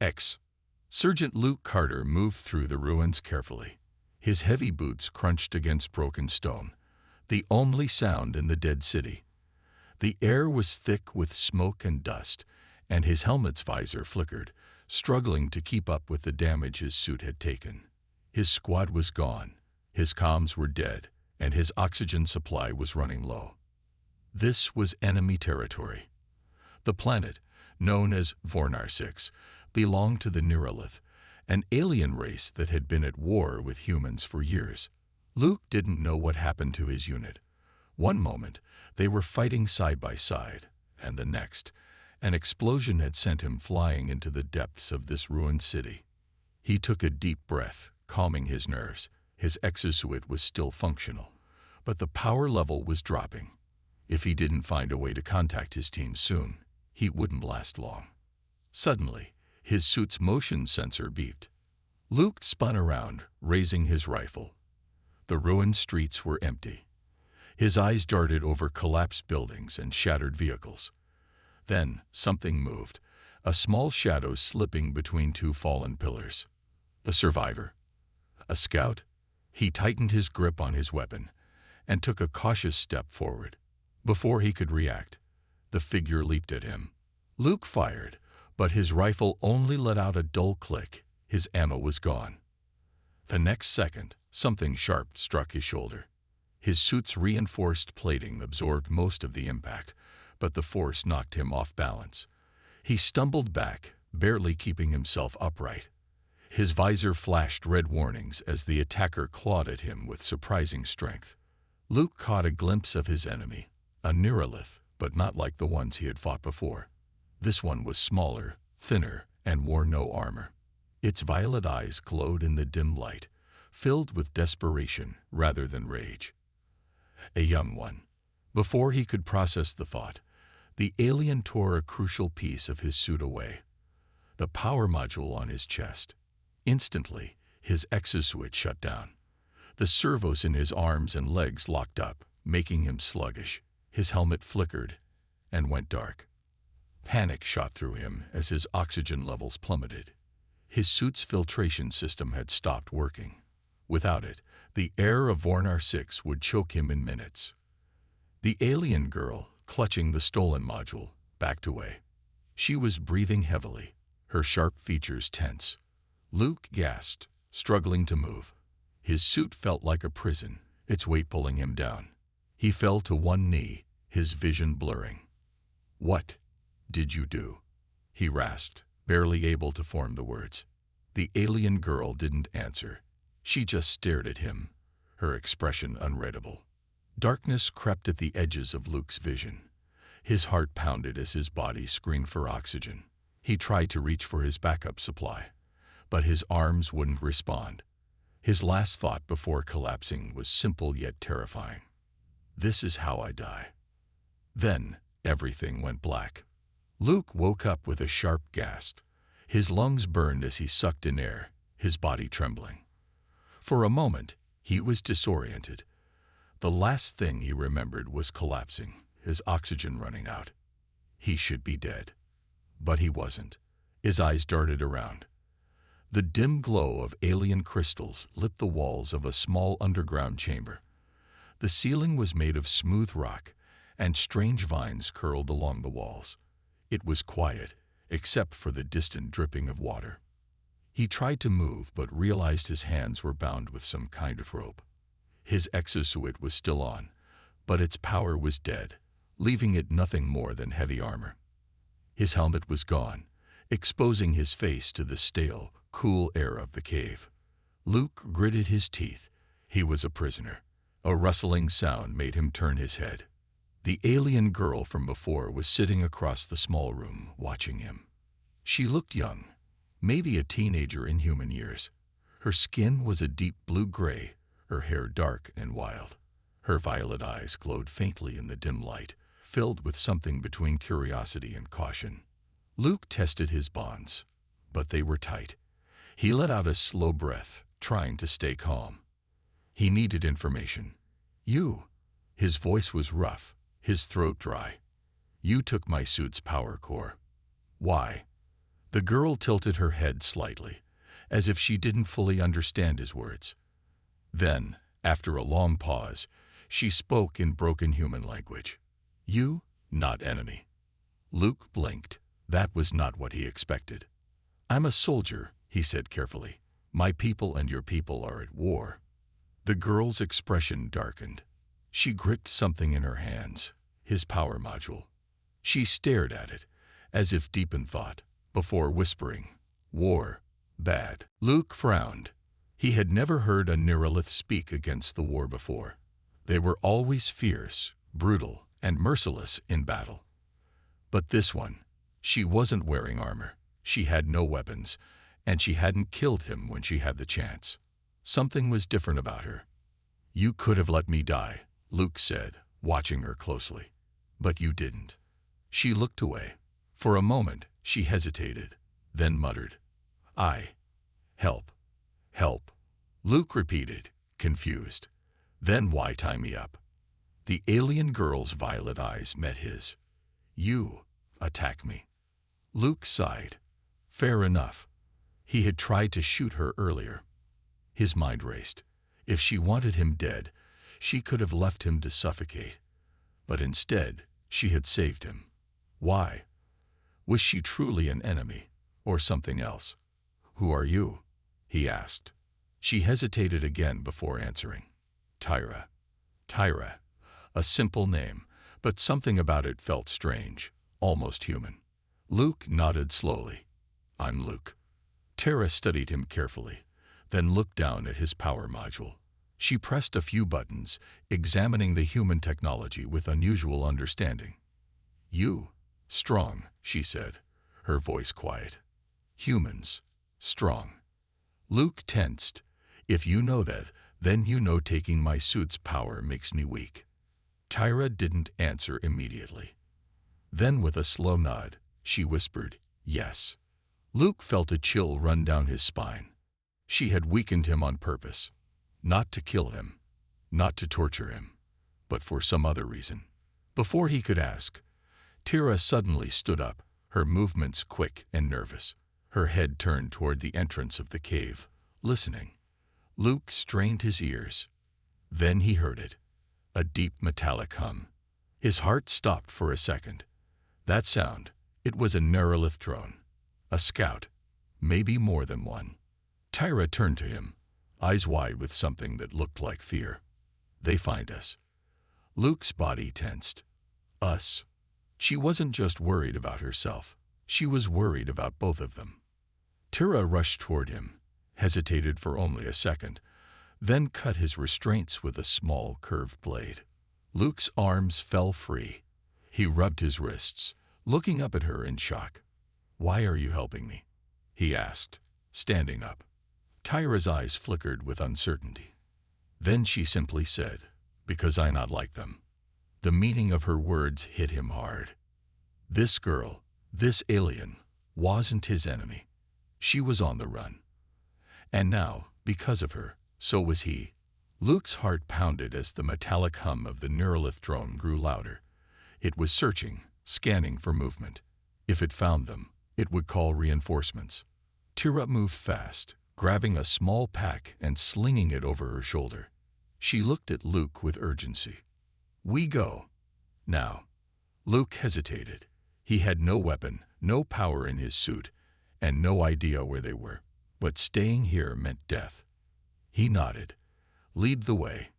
X. Sergeant Luke Carter moved through the ruins carefully. His heavy boots crunched against broken stone, the only sound in the dead city. The air was thick with smoke and dust, and his helmet's visor flickered, struggling to keep up with the damage his suit had taken. His squad was gone, his comms were dead, and his oxygen supply was running low. This was enemy territory. The planet, known as Vornar 6, belonged to the Neuralith, an alien race that had been at war with humans for years. Luke didn't know what happened to his unit. One moment, they were fighting side by side, and the next, an explosion had sent him flying into the depths of this ruined city. He took a deep breath, calming his nerves. His exosuit was still functional, but the power level was dropping. If he didn't find a way to contact his team soon, he wouldn't last long. Suddenly, his suit's motion sensor beeped. Luke spun around, raising his rifle. The ruined streets were empty. His eyes darted over collapsed buildings and shattered vehicles. Then something moved, a small shadow slipping between two fallen pillars. A survivor? A scout? He tightened his grip on his weapon and took a cautious step forward. Before he could react, the figure leaped at him. Luke fired, but his rifle only let out a dull click. His ammo was gone. The next second, something sharp struck his shoulder. His suit's reinforced plating absorbed most of the impact, but the force knocked him off balance. He stumbled back, barely keeping himself upright. His visor flashed red warnings as the attacker clawed at him with surprising strength. Luke caught a glimpse of his enemy, a Neuralith, but not like the ones he had fought before. This one was smaller, thinner, and wore no armor. Its violet eyes glowed in the dim light, filled with desperation rather than rage. A young one. Before he could process the thought, the alien tore a crucial piece of his suit away. The power module on his chest. Instantly, his exosuit shut down. The servos in his arms and legs locked up, making him sluggish. His helmet flickered and went dark. Panic shot through him as his oxygen levels plummeted. His suit's filtration system had stopped working. Without it, the air of Vornar 6 would choke him in minutes. The alien girl, clutching the stolen module, backed away. She was breathing heavily, her sharp features tense. Luke gasped, struggling to move. His suit felt like a prison, its weight pulling him down. He fell to one knee, his vision blurring. "What did you do?" he rasped, barely able to form the words. The alien girl didn't answer. She just stared at him, her expression unreadable. Darkness crept at the edges of Luke's vision. His heart pounded as his body screamed for oxygen. He tried to reach for his backup supply, but his arms wouldn't respond. His last thought before collapsing was simple yet terrifying. "This is how I die." Then everything went black. Luke woke up with a sharp gasp. His lungs burned as he sucked in air, his body trembling. For a moment, he was disoriented. The last thing he remembered was collapsing, his oxygen running out. He should be dead. But he wasn't. His eyes darted around. The dim glow of alien crystals lit the walls of a small underground chamber. The ceiling was made of smooth rock, and strange vines curled along the walls. It was quiet, except for the distant dripping of water. He tried to move, but realized his hands were bound with some kind of rope. His exosuit was still on, but its power was dead, leaving it nothing more than heavy armor. His helmet was gone, exposing his face to the stale, cool air of the cave. Luke gritted his teeth. He was a prisoner. A rustling sound made him turn his head. The alien girl from before was sitting across the small room, watching him. She looked young, maybe a teenager in human years. Her skin was a deep blue-gray, her hair dark and wild. Her violet eyes glowed faintly in the dim light, filled with something between curiosity and caution. Luke tested his bonds, but they were tight. He let out a slow breath, trying to stay calm. He needed information. "You." His voice was rough, his throat dry. "You took my suit's power core." "Why?" The girl tilted her head slightly, as if she didn't fully understand his words. Then, after a long pause, she spoke in broken human language. You, not enemy. Luke blinked. That was not what he expected. I'm a soldier, he said carefully. My people and your people are at war. The girl's expression darkened. She gripped something in her hands, his power module. She stared at it, as if deep in thought, before whispering, war, bad. Luke frowned. He had never heard a Neuralith speak against the war before. They were always fierce, brutal, and merciless in battle. But this one, she wasn't wearing armor, she had no weapons, and she hadn't killed him when she had the chance. Something was different about her. You could have let me die, Luke said, watching her closely. But you didn't. She looked away. For a moment, she hesitated, then muttered, Help. Help. Luke repeated, confused. Then why tie me up? The alien girl's violet eyes met his. You attack me. Luke sighed. Fair enough. He had tried to shoot her earlier. His mind raced. If she wanted him dead, she could have left him to suffocate. But instead, she had saved him. Why? Was she truly an enemy, or something else? Who are you? He asked. She hesitated again before answering. Tyra. Tyra. A simple name, but something about it felt strange, almost human. Luke nodded slowly. I'm Luke. Tara studied him carefully, then looked down at his power module. She pressed a few buttons, examining the human technology with unusual understanding. You, strong, she said, her voice quiet. Humans, strong. Luke tensed. If you know that, then you know taking my suit's power makes me weak. Tyra didn't answer immediately. Then with a slow nod, she whispered, yes. Luke felt a chill run down his spine. She had weakened him on purpose. Not to kill him, not to torture him, but for some other reason. Before he could ask, Tyra suddenly stood up, her movements quick and nervous. Her head turned toward the entrance of the cave, listening. Luke strained his ears. Then he heard it, a deep metallic hum. His heart stopped for a second. That sound, it was a Neuralith drone, a scout, maybe more than one. Tyra turned to him, eyes wide with something that looked like fear. They find us. Luke's body tensed. Us. She wasn't just worried about herself. She was worried about both of them. Tyra rushed toward him, hesitated for only a second, then cut his restraints with a small curved blade. Luke's arms fell free. He rubbed his wrists, looking up at her in shock. Why are you helping me? He asked, standing up. Tyra's eyes flickered with uncertainty. Then she simply said, because I not like them. The meaning of her words hit him hard. This girl, this alien, wasn't his enemy. She was on the run. And now, because of her, so was he. Luke's heart pounded as the metallic hum of the Neuralith drone grew louder. It was searching, scanning for movement. If it found them, it would call reinforcements. Tyra moved fast, grabbing a small pack and slinging it over her shoulder. She looked at Luke with urgency. We go. Now. Luke hesitated. He had no weapon, no power in his suit, and no idea where they were. But staying here meant death. He nodded. Lead the way.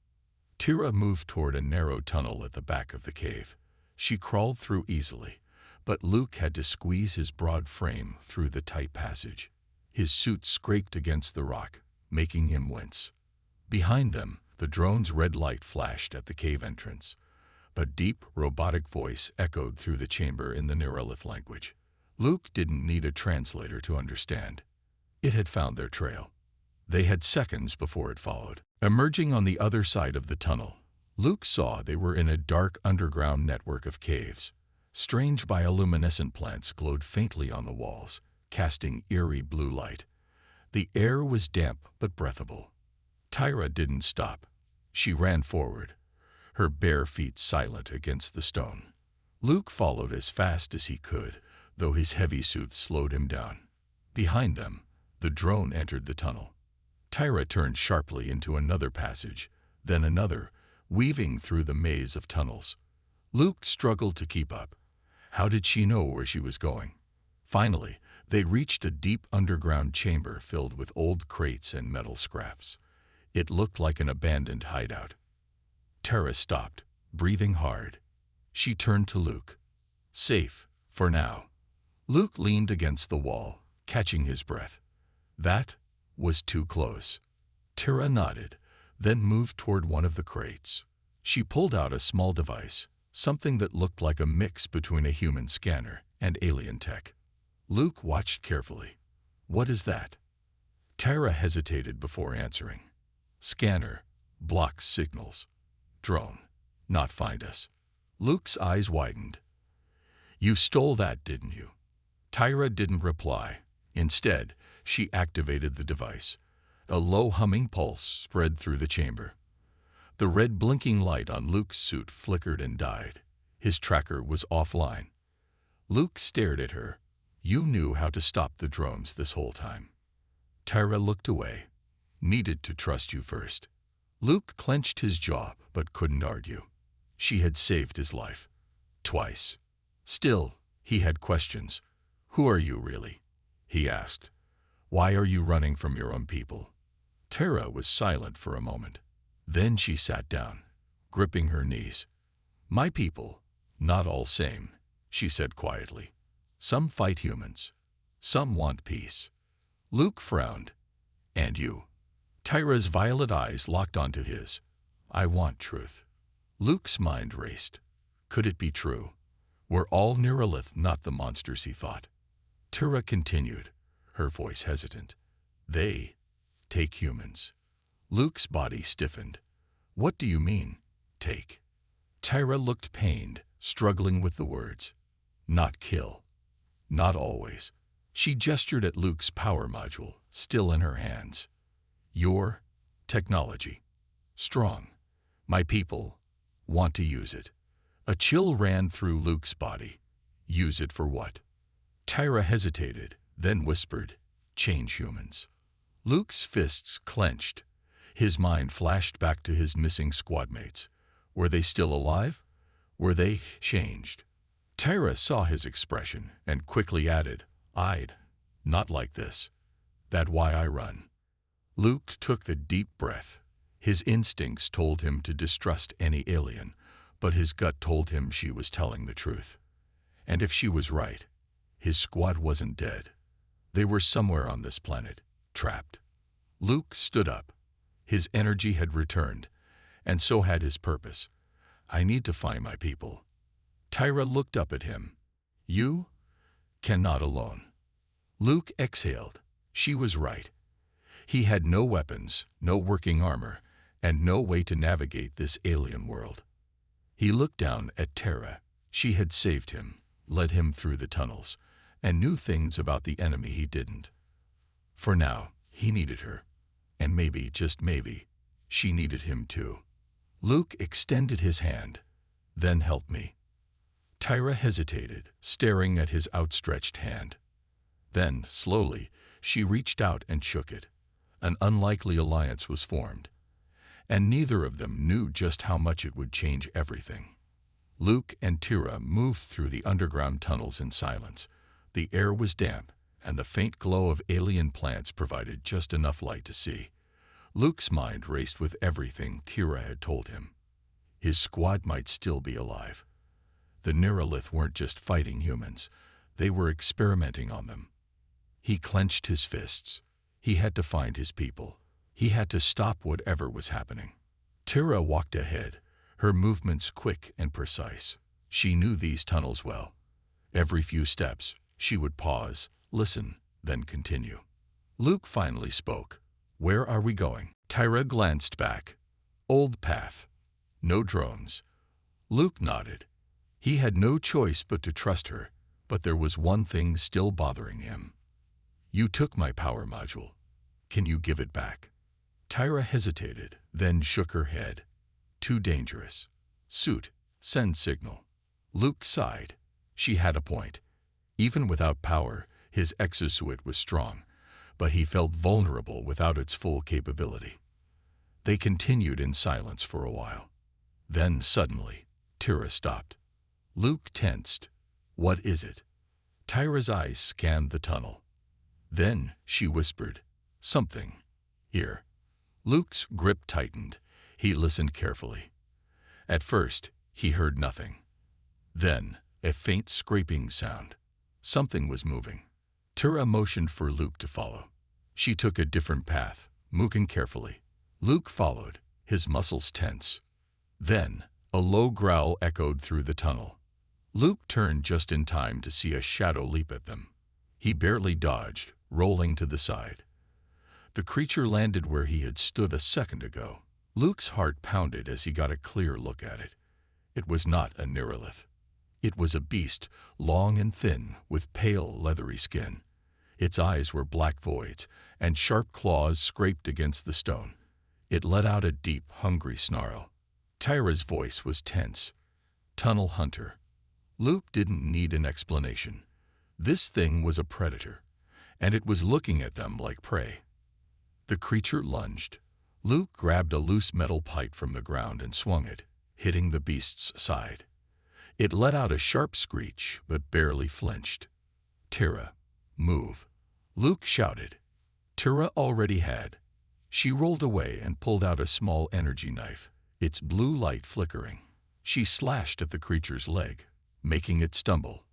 Tyra moved toward a narrow tunnel at the back of the cave. She crawled through easily, but Luke had to squeeze his broad frame through the tight passage. His suit scraped against the rock, making him wince. Behind them, the drone's red light flashed at the cave entrance. A deep, robotic voice echoed through the chamber in the Neuralith language. Luke didn't need a translator to understand. It had found their trail. They had seconds before it followed. Emerging on the other side of the tunnel, Luke saw they were in a dark underground network of caves. Strange bioluminescent plants glowed faintly on the walls, casting eerie blue light. The air was damp but breathable. Tyra didn't stop. She ran forward, her bare feet silent against the stone. Luke followed as fast as he could, though his heavy suit slowed him down. Behind them, the drone entered the tunnel. Tyra turned sharply into another passage, then another, weaving through the maze of tunnels. Luke struggled to keep up. How did she know where she was going? Finally, they reached a deep underground chamber filled with old crates and metal scraps. It looked like an abandoned hideout. Tara stopped, breathing hard. She turned to Luke. Safe, for now. Luke leaned against the wall, catching his breath. That was too close. Tara nodded, then moved toward one of the crates. She pulled out a small device, something that looked like a mix between a human scanner and alien tech. Luke watched carefully. What is that? Tara hesitated before answering. Scanner, blocks signals. Drone, not find us. Luke's eyes widened. You stole that, didn't you? Tyra didn't reply. Instead, she activated the device. A low humming pulse spread through the chamber. The red blinking light on Luke's suit flickered and died. His tracker was offline. Luke stared at her. You knew how to stop the drones this whole time. Tyra looked away. Needed to trust you first. Luke clenched his jaw but couldn't argue. She had saved his life. Twice. Still, he had questions. Who are you really? He asked. Why are you running from your own people? Tara was silent for a moment. Then she sat down, gripping her knees. My people, not all same, she said quietly. Some fight humans. Some want peace. Luke frowned. And you? Tyra's violet eyes locked onto his. I want truth. Luke's mind raced. Could it be true? Were all Neuralith not the monsters he thought? Tyra continued, her voice hesitant. They take humans. Luke's body stiffened. What do you mean, take? Tyra looked pained, struggling with the words. Not kill. Not always. She gestured at Luke's power module, still in her hands. Your technology. Strong. My people want to use it. A chill ran through Luke's body. Use it for what? Tyra hesitated, then whispered, change humans. Luke's fists clenched. His mind flashed back to his missing squadmates. Were they still alive? Were they changed? Tyra saw his expression and quickly added, I'd not like this. That's why I run. Luke took a deep breath. His instincts told him to distrust any alien, but his gut told him she was telling the truth. And if she was right, his squad wasn't dead. They were somewhere on this planet, trapped. Luke stood up. His energy had returned, and so had his purpose. I need to find my people. Tyra looked up at him. You cannot alone. Luke exhaled. She was right. He had no weapons, no working armor, and no way to navigate this alien world. He looked down at Tara. She had saved him, led him through the tunnels, and knew things about the enemy he didn't. For now, he needed her. And maybe, just maybe, she needed him too. Luke extended his hand. Then help me. Tyra hesitated, staring at his outstretched hand. Then, slowly, she reached out and shook it. An unlikely alliance was formed, and neither of them knew just how much it would change everything. Luke and Tyra moved through the underground tunnels in silence. The air was damp, and the faint glow of alien plants provided just enough light to see. Luke's mind raced with everything Tyra had told him. His squad might still be alive. The Neuralith weren't just fighting humans. They were experimenting on them. He clenched his fists. He had to find his people. He had to stop whatever was happening. Tyra walked ahead, her movements quick and precise. She knew these tunnels well. Every few steps, she would pause, listen, then continue. Luke finally spoke. Where are we going? Tyra glanced back. Old path. No drones. Luke nodded. He had no choice but to trust her, but there was one thing still bothering him. You took my power module. Can you give it back? Tyra hesitated, then shook her head. Too dangerous. Suit, send signal. Luke sighed. She had a point. Even without power, His exosuit was strong, but he felt vulnerable without its full capability. They continued in silence for a while. Then, suddenly, Tyra stopped. Luke tensed. "What is it?" Tyra's eyes scanned the tunnel. Then she whispered, "Something. Here." Luke's grip tightened. He listened carefully. At first, he heard nothing. Then, a faint scraping sound. Something was moving. Tyra motioned for Luke to follow. She took a different path, moving carefully. Luke followed, his muscles tense. Then, a low growl echoed through the tunnel. Luke turned just in time to see a shadow leap at them. He barely dodged, rolling to the side. The creature landed where he had stood a second ago. Luke's heart pounded as he got a clear look at it. It was not a Neuralith. It was a beast, long and thin, with pale, leathery skin. Its eyes were black voids, and sharp claws scraped against the stone. It let out a deep, hungry snarl. Tyra's voice was tense. Tunnel hunter. Luke didn't need an explanation. This thing was a predator, and it was looking at them like prey. The creature lunged. Luke grabbed a loose metal pipe from the ground and swung it, hitting the beast's side. It let out a sharp screech, but barely flinched. "Tyra, move," Luke shouted. Tyra already had. She rolled away and pulled out a small energy knife, its blue light flickering. She slashed at the creature's leg, making it stumble.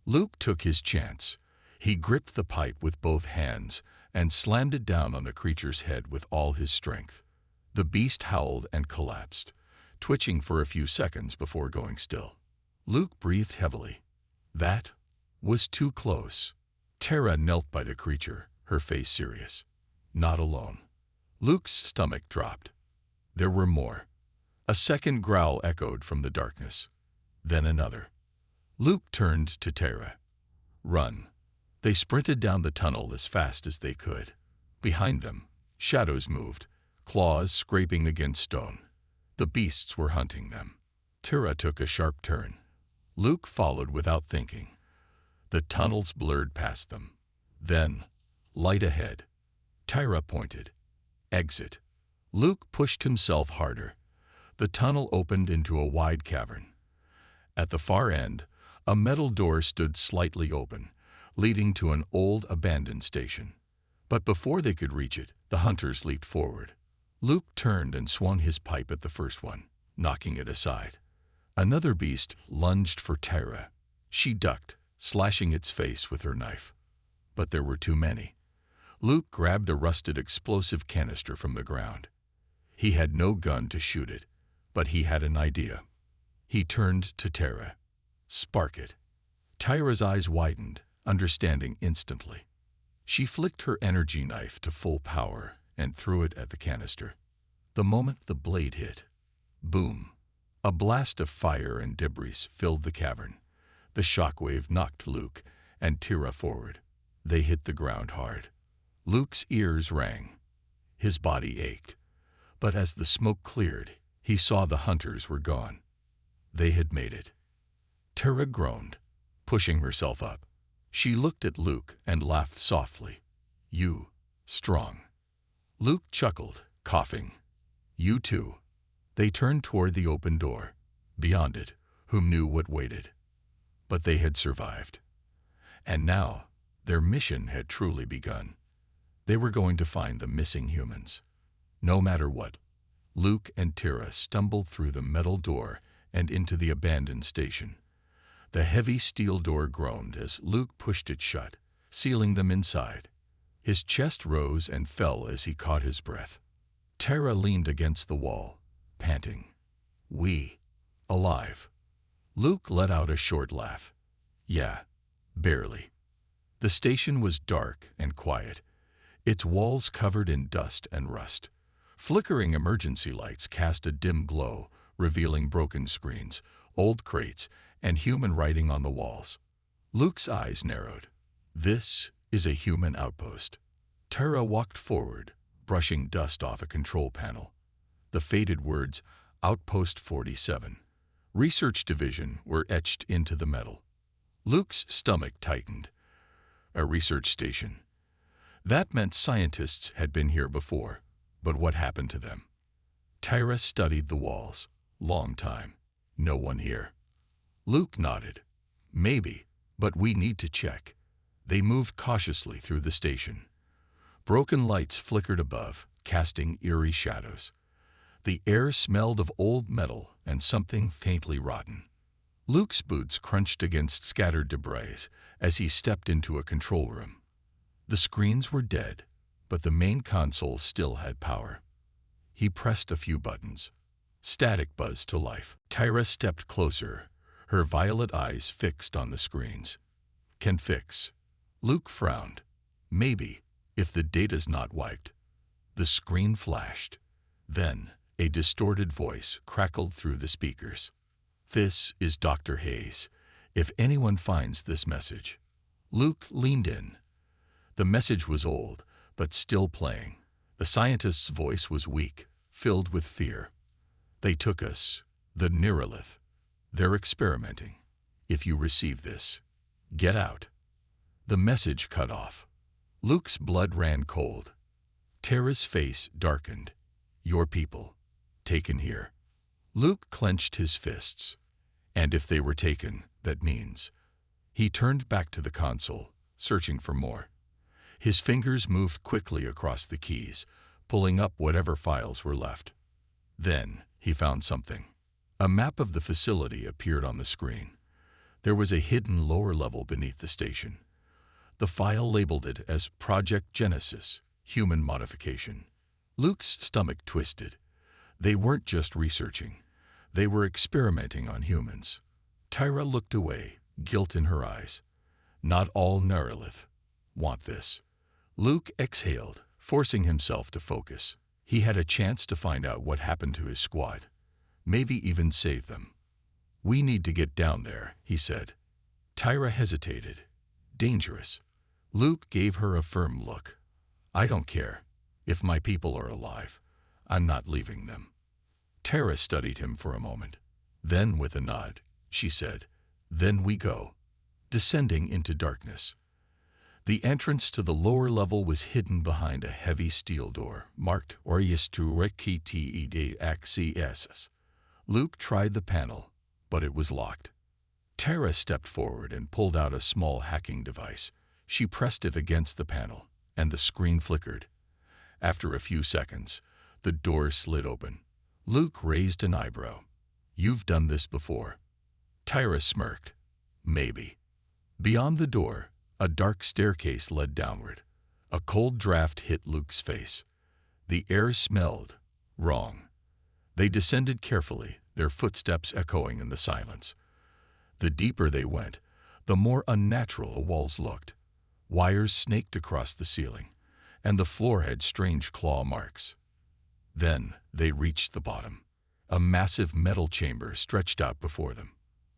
Luke took his chance. He gripped the pipe with both hands and slammed it down on the creature's head with all his strength. The beast howled and collapsed, twitching for a few seconds before going still. Luke breathed heavily. That was too close. Tyra knelt by the creature, her face serious. Not alone. Luke's stomach dropped. There were more. A second growl echoed from the darkness. Then another. Luke turned to Tyra. "Run." They sprinted down the tunnel as fast as they could. Behind them, shadows moved, claws scraping against stone. The beasts were hunting them. Tyra took a sharp turn. Luke followed without thinking. The tunnels blurred past them. Then, light ahead. Tyra pointed. "Exit." Luke pushed himself harder. The tunnel opened into a wide cavern. At the far end, a metal door stood slightly open, leading to an old abandoned station. But before they could reach it, the hunters leaped forward. Luke turned and swung his pipe at the first one, knocking it aside. Another beast lunged for Tyra. She ducked, slashing its face with her knife. But there were too many. Luke grabbed a rusted explosive canister from the ground. He had no gun to shoot it, but he had an idea. He turned to Tyra. "Spark it." Tyra's eyes widened, understanding instantly. She flicked her energy knife to full power and threw it at the canister. The moment the blade hit, boom, a blast of fire and debris filled the cavern. The shockwave knocked Luke and Tyra forward. They hit the ground hard. Luke's ears rang. His body ached. But as the smoke cleared, he saw the hunters were gone. They had made it. Tyra groaned, pushing herself up. She looked at Luke and laughed softly. "You, strong." Luke chuckled, coughing. "You too." They turned toward the open door. Beyond it, who knew what waited? But they had survived. And now, their mission had truly begun. They were going to find the missing humans. No matter what, Luke and Tyra stumbled through the metal door and into the abandoned station. The heavy steel door groaned as Luke pushed it shut, sealing them inside. His chest rose and fell as he caught his breath. Tyra leaned against the wall, panting. "We, alive." Luke let out a short laugh. "Yeah, barely." The station was dark and quiet, its walls covered in dust and rust. Flickering emergency lights cast a dim glow, revealing broken screens, old crates, and human writing on the walls. Luke's eyes narrowed. This is a human outpost. Tyra walked forward, brushing dust off a control panel. The faded words, Outpost 47, Research Division, were etched into the metal. Luke's stomach tightened. a research station. That meant scientists had been here before, but what happened to them? Tyra studied the walls. Long time. No one here. Luke nodded. Maybe, but we need to check. They moved cautiously through the station. Broken lights flickered above, casting eerie shadows. The air smelled of old metal and something faintly rotten. Luke's boots crunched against scattered debris as he stepped into a control room. The screens were dead, but the main console still had power. He pressed a few buttons. Static buzzed to life. Tyra stepped closer, her violet eyes fixed on the screens. Can fix. Luke frowned. Maybe, if the data's not wiped. The screen flashed. Then, a distorted voice crackled through the speakers. This is Dr. Hayes. If anyone finds this message. Luke leaned in. The message was old, but still playing. The scientist's voice was weak, filled with fear. They took us, the Neuralith. They're experimenting. If you receive this, get out. The message cut off. Luke's blood ran cold. Tara's face darkened. Your people, taken here. Luke clenched his fists. And if they were taken, that means. He turned back to the console, searching for more. His fingers moved quickly across the keys, pulling up whatever files were left. Then, he found something. A map of the facility appeared on the screen. There was a hidden lower level beneath the station. The file labeled it as Project Genesis, Human Modification. Luke's stomach twisted. They weren't just researching. They were experimenting on humans. Tyra looked away, guilt in her eyes. Not all Neuralith want this. Luke exhaled, forcing himself to focus. He had a chance to find out what happened to his squad. Maybe even save them. We need to get down there, he said. Tyra hesitated. Dangerous. Luke gave her a firm look. I don't care. If my people are alive, I'm not leaving them. Tara studied him for a moment. Then, with a nod, she said, Then we go. Descending into darkness. The entrance to the lower level was hidden behind a heavy steel door, marked Orcs to Access. Luke tried the panel, but it was locked. Tara stepped forward and pulled out a small hacking device. She pressed it against the panel, and the screen flickered. After a few seconds, the door slid open. Luke raised an eyebrow. You've done this before. Tyra smirked. Maybe. Beyond the door, a dark staircase led downward. A cold draft hit Luke's face. The air smelled wrong. They descended carefully, their footsteps echoing in the silence. The deeper they went, the more unnatural the walls looked. Wires snaked across the ceiling, and the floor had strange claw marks. Then they reached the bottom. A massive metal chamber stretched out before them.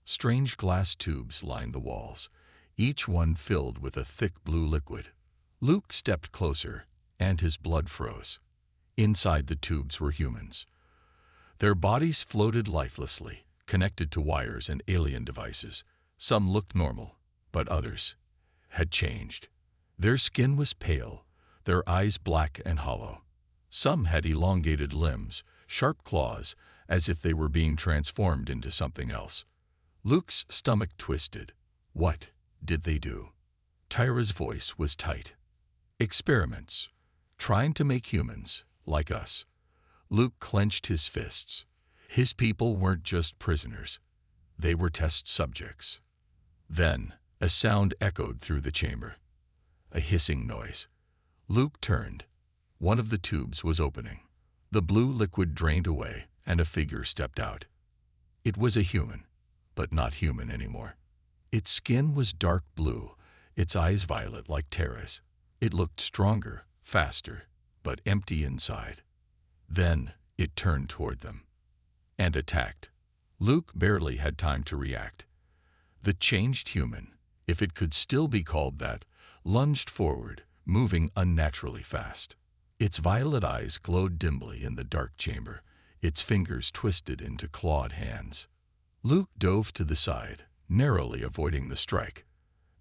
Strange glass tubes lined the walls, each one filled with a thick blue liquid. Luke stepped closer, and his blood froze. Inside the tubes were humans. Their bodies floated lifelessly, connected to wires and alien devices. Some looked normal, but others had changed. Their skin was pale, their eyes black and hollow. Some had elongated limbs, sharp claws, as if they were being transformed into something else. Luke's stomach twisted. What did they do? Tyra's voice was tight. Experiments. Trying to make humans, like us. Luke clenched his fists. His people weren't just prisoners. They were test subjects. Then, a sound echoed through the chamber. A hissing noise. Luke turned. One of the tubes was opening. The blue liquid drained away, and a figure stepped out. It was a human, but not human anymore. Its skin was dark blue, its eyes violet like Tara's. It looked stronger, faster, but empty inside. Then it turned toward them and attacked. Luke barely had time to react. The changed human, if it could still be called that, lunged forward, moving unnaturally fast. Its violet eyes glowed dimly in the dark chamber, its fingers twisted into clawed hands. Luke dove to the side, narrowly avoiding the strike.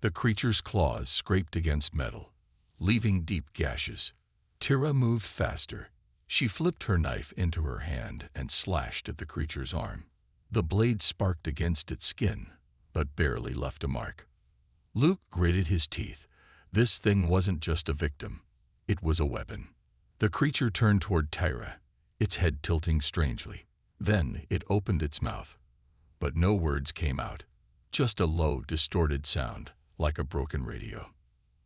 The creature's claws scraped against metal, leaving deep gashes. Tira moved faster. She flipped her knife into her hand and slashed at the creature's arm. The blade sparked against its skin, but barely left a mark. Luke gritted his teeth. This thing wasn't just a victim. It was a weapon. The creature turned toward Tira, its head tilting strangely. Then it opened its mouth. But no words came out. Just a low, distorted sound, like a broken radio.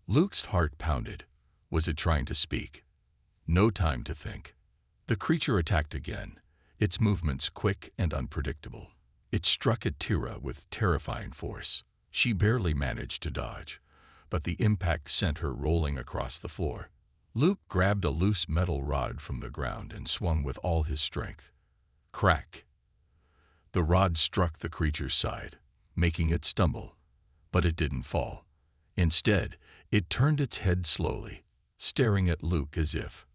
Luke's heart pounded. Was it trying to speak? No time to think. The creature attacked again, its movements quick and unpredictable. It struck at Tira with terrifying force. She barely managed to dodge, but the impact sent her rolling across the floor. Luke grabbed a loose metal rod from the ground and swung with all his strength. Crack! The rod struck the creature's side, making it stumble, but it didn't fall. Instead, it turned its head slowly, staring at Luke as if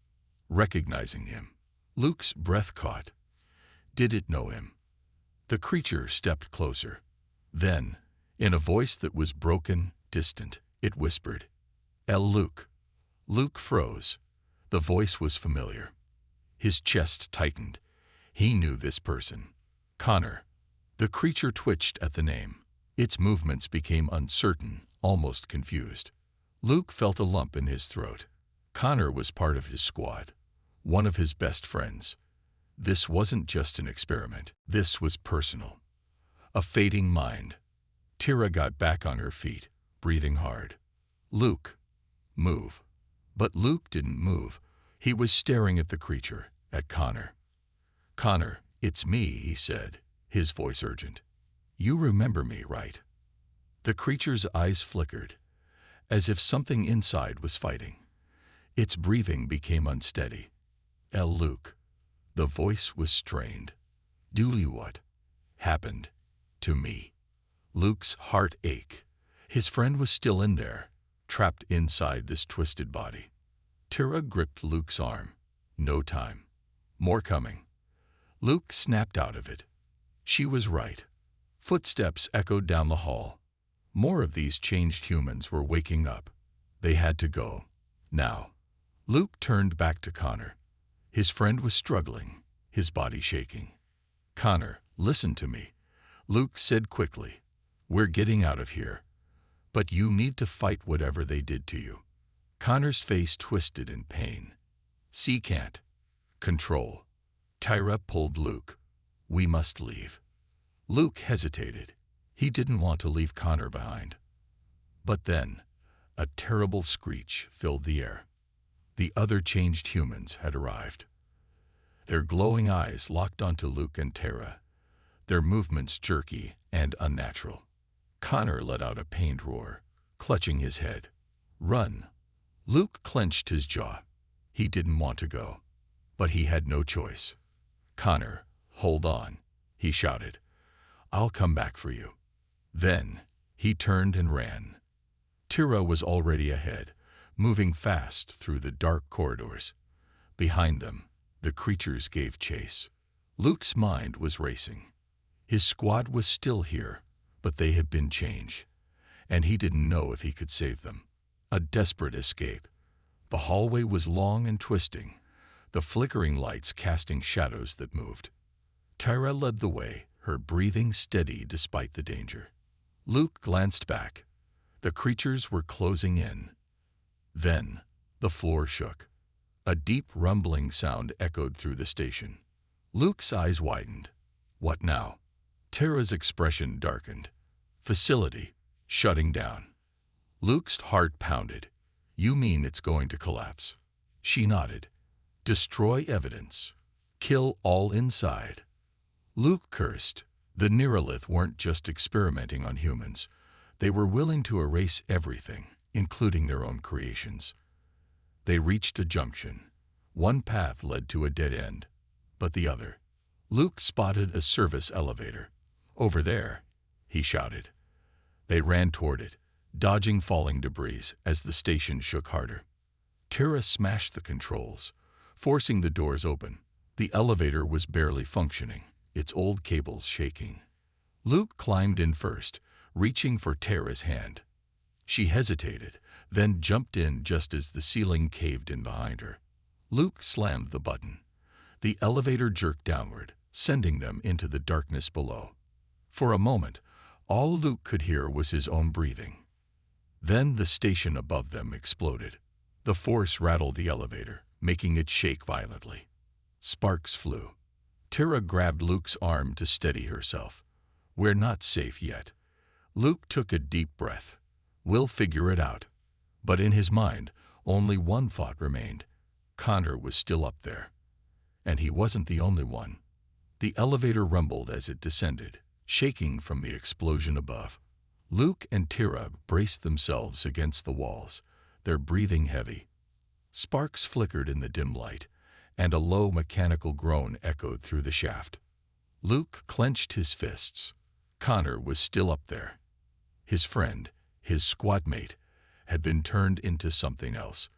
recognizing him. Luke's breath caught. Did it know him? The creature stepped closer. Then, in a voice that was broken, distant, it whispered, "El Luke." Luke froze. The voice was familiar. His chest tightened. He knew this person. Connor. The creature twitched at the name. Its movements became uncertain, almost confused. Luke felt a lump in his throat. Connor was part of his squad, one of his best friends. This wasn't just an experiment. This was personal. A fading mind. Tira got back on her feet, breathing hard. Luke, move. But Luke didn't move. He was staring at the creature, at Connor. "Connor, it's me," he said, his voice urgent. "You remember me, right?" The creature's eyes flickered, as if something inside was fighting. Its breathing became unsteady. "El Luke." The voice was strained. "Do you what happened to me?" Luke's heart ached. His friend was still in there, trapped inside this twisted body. Tira gripped Luke's arm. No time. More coming. Luke snapped out of it. She was right. Footsteps echoed down the hall. More of these changed humans were waking up. They had to go. Now. Luke turned back to Connor. His friend was struggling, his body shaking. "Connor, listen to me," Luke said quickly. "We're getting out of here. But you need to fight whatever they did to you." Connor's face twisted in pain. "See, can't control." Tira pulled Luke. "We must leave." Luke hesitated. He didn't want to leave Connor behind. But then, a terrible screech filled the air. The other changed humans had arrived. Their glowing eyes locked onto Luke and Tira, their movements jerky and unnatural. Connor let out a pained roar, clutching his head. "Run!" Luke clenched his jaw. He didn't want to go, but he had no choice. "Connor, hold on," he shouted. "I'll come back for you." Then he turned and ran. Tira was already ahead, moving fast through the dark corridors. Behind them, the creatures gave chase. Luke's mind was racing. His squad was still here, but they had been changed, and he didn't know if he could save them. A desperate escape. The hallway was long and twisting, the flickering lights casting shadows that moved. Tira led the way, her breathing steady despite the danger. Luke glanced back. The creatures were closing in. Then, the floor shook. A deep rumbling sound echoed through the station. Luke's eyes widened. What now? Tira's expression darkened. Facility, shutting down. Luke's heart pounded. "You mean it's going to collapse?" She nodded. "Destroy evidence. Kill all inside." Luke cursed. The Neuralith weren't just experimenting on humans. They were willing to erase everything, including their own creations. They reached a junction. One path led to a dead end, but the other. Luke spotted a service elevator. "Over there," he shouted. They ran toward it, dodging falling debris as the station shook harder. Tira smashed the controls, forcing the doors open. The elevator was barely functioning, its old cables shaking. Luke climbed in first, reaching for Tira's hand. She hesitated, then jumped in just as the ceiling caved in behind her. Luke slammed the button. The elevator jerked downward, sending them into the darkness below. For a moment, all Luke could hear was his own breathing. Then the station above them exploded. The force rattled the elevator, making it shake violently. Sparks flew. Tira grabbed Luke's arm to steady herself. "We're not safe yet." Luke took a deep breath. "We'll figure it out." But in his mind, only one thought remained. Connor was still up there. And he wasn't the only one. The elevator rumbled as it descended, shaking from the explosion above. Luke and Tira braced themselves against the walls, their breathing heavy. Sparks flickered in the dim light, and a low mechanical groan echoed through the shaft. Luke clenched his fists. Connor was still up there. His friend, his squad mate, had been turned into something else,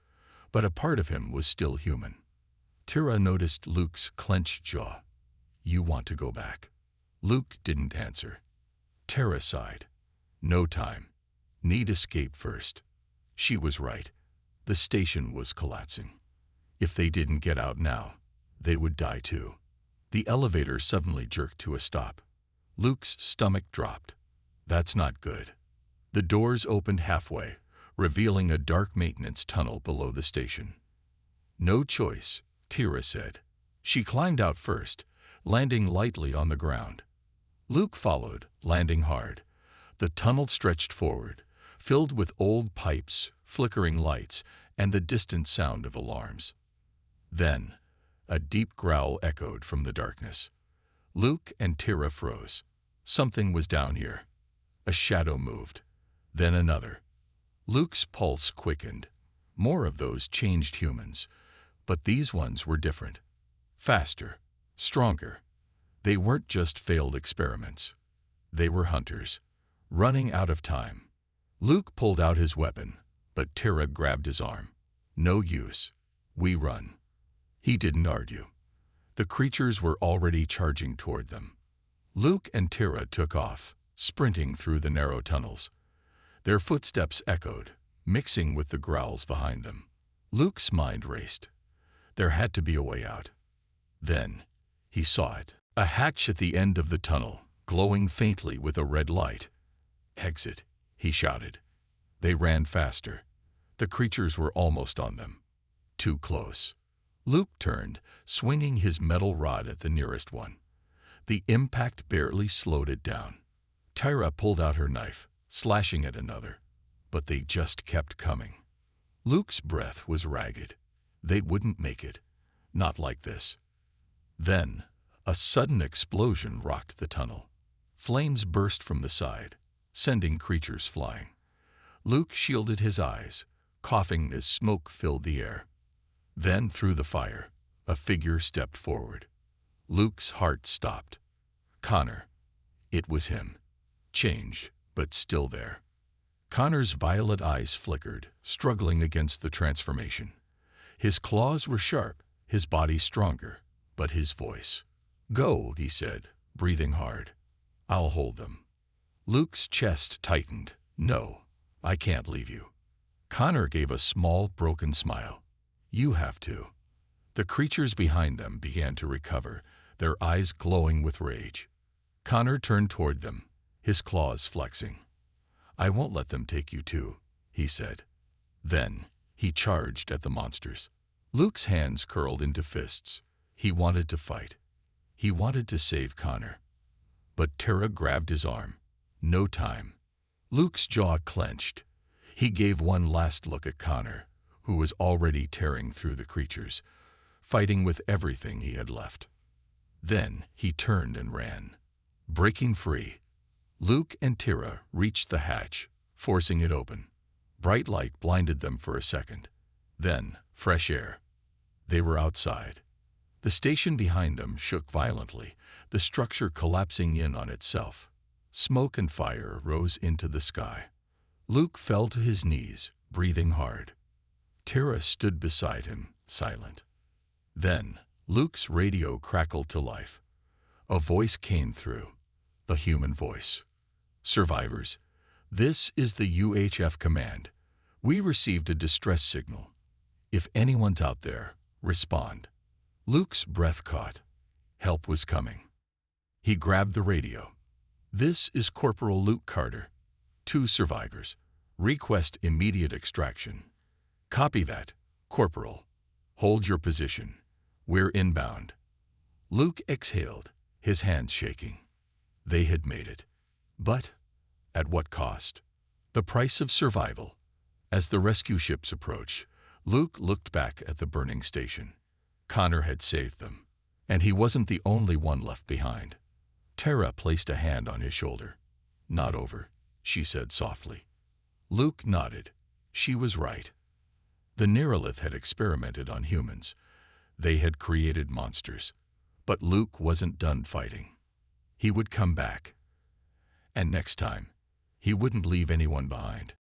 but a part of him was still human. Tira noticed Luke's clenched jaw. "You want to go back?" Luke didn't answer. Tira sighed. "No time. Need escape first." She was right. The station was collapsing. If they didn't get out now, they would die too. The elevator suddenly jerked to a stop. Luke's stomach dropped. That's not good. The doors opened halfway, revealing a dark maintenance tunnel below the station. "No choice," Tira said. She climbed out first, landing lightly on the ground. Luke followed, landing hard. The tunnel stretched forward, filled with old pipes, flickering lights, and the distant sound of alarms. Then, a deep growl echoed from the darkness. Luke and Tira froze. Something was down here. A shadow moved. Then another. Luke's pulse quickened. More of those changed humans. But these ones were different. Faster. Stronger. They weren't just failed experiments. They were hunters. Running out of time. Luke pulled out his weapon, but Tira grabbed his arm. "No use. We run." He didn't argue. The creatures were already charging toward them. Luke and Tira took off, sprinting through the narrow tunnels. Their footsteps echoed, mixing with the growls behind them. Luke's mind raced. There had to be a way out. Then, he saw it. A hatch at the end of the tunnel, glowing faintly with a red light. "Exit," he shouted. They ran faster. The creatures were almost on them. Too close. Luke turned, swinging his metal rod at the nearest one. The impact barely slowed it down. Tira pulled out her knife, slashing at another. But they just kept coming. Luke's breath was ragged. They wouldn't make it. Not like this. Then, a sudden explosion rocked the tunnel. Flames burst from the side, sending creatures flying. Luke shielded his eyes, coughing as smoke filled the air. Then, through the fire, a figure stepped forward. Luke's heart stopped. Connor. It was him. Changed, but still there. Connor's violet eyes flickered, struggling against the transformation. His claws were sharp, his body stronger, but his voice. "Go," he said, breathing hard. "I'll hold them." Luke's chest tightened. "No, I can't leave you." Connor gave a small, broken smile. "You have to." The creatures behind them began to recover, their eyes glowing with rage. Connor turned toward them, his claws flexing. "I won't let them take you too," he said. Then, he charged at the monsters. Luke's hands curled into fists. He wanted to fight. He wanted to save Connor. But Tira grabbed his arm. No time. Luke's jaw clenched. He gave one last look at Connor, who was already tearing through the creatures, fighting with everything he had left. Then he turned and ran. Breaking free, Luke and Tira reached the hatch, forcing it open. Bright light blinded them for a second. Then, fresh air. They were outside. The station behind them shook violently, the structure collapsing in on itself. Smoke and fire rose into the sky. Luke fell to his knees, breathing hard. Tira stood beside him, silent. Then, Luke's radio crackled to life. A voice came through. The human voice. "Survivors, "This is the UHF command. We received a distress signal. If anyone's out there, respond." Luke's breath caught. Help was coming. He grabbed the radio. "This is Corporal Luke Carter. 2 survivors. Request immediate extraction." "Copy that, Corporal. Hold your position. We're inbound." Luke exhaled, his hands shaking. They had made it. But at what cost? The price of survival. As the rescue ships approached, Luke looked back at the burning station. Connor had saved them, and he wasn't the only one left behind. Tara placed a hand on his shoulder. "Not over," she said softly. Luke nodded. She was right. The Neuralith had experimented on humans. They had created monsters. But Luke wasn't done fighting. He would come back. And next time, he wouldn't leave anyone behind.